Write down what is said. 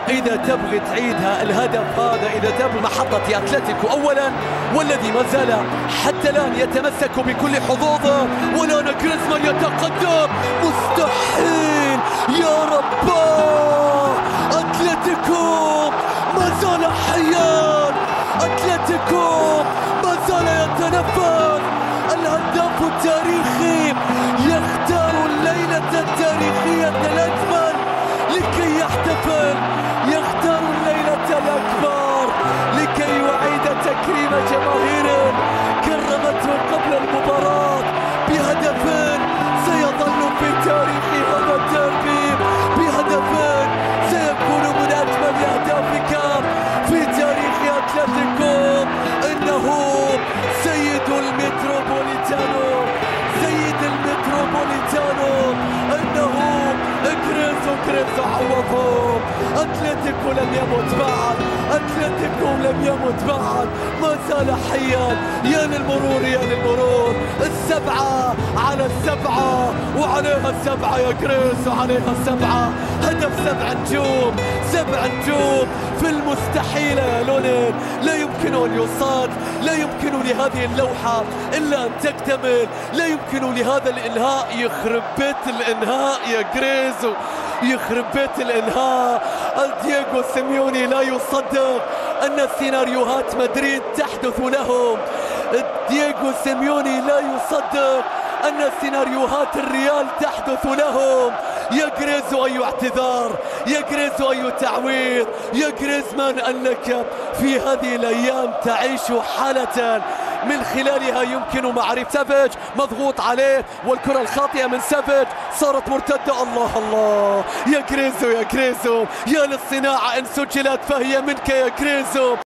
إذا تبغي تعيدها الهدف هذا، إذا تبغي محطة أتلتيكو أولا، والذي ما زال حتى الآن يتمسك بكل حظوظه، والآن جريزمان يتقدم. مستحيل يا رباه، أتلتيكو ما زال حيا، أتلتيكو ما زال يتنفس. الهداف التاريخي يختار الليلة التاريخية الأجمل لكي يحتفل، يختار الليلة الأكبر لكي يعيد تكريم جماهير كرمته قبل المباراة بهدف سيظل في تاريخ هذا الديربي، بهدف سيكون من أجمل أهدافك في تاريخ أتلتيكو. إنه سيد المتروبوليتانو، سيد المتروبوليتانو، إنه كريزو عوضه. أتلتيكو لم يمت بعد، أتلتيكو لم يمت بعد، ما زال حيا. يا للمرور يا للمرور، 7/7 وعليها 7 يا كريزو، عليها 7. هدف 7 نجوم، 7 نجوم في المستحيل يا لونين. لا يمكن أن يصاد، لا يمكن لهذه اللوحة إلا أن تكتمل، لا يمكن لهذا الإنهاء. يخرب بيت الإنهاء يا كريزو، يخرب بيت الإنهاء. دييغو سيميوني لا يصدق أن سيناريوهات مدريد تحدث لهم. دييغو سيميوني لا يصدق أن سيناريوهات الريال تحدث لهم. يا جريزو أي اعتذار، يا جريزو أي تعويض، يا جريزمان أنك في هذه الأيام تعيش حالة من خلالها يمكن معرفة سافيج. مضغوط عليه والكرة الخاطئة من سافيج صارت مرتدة. الله الله يا جريزو، يا جريزو، يا للصناعة إن سجلت فهي منك يا جريزو.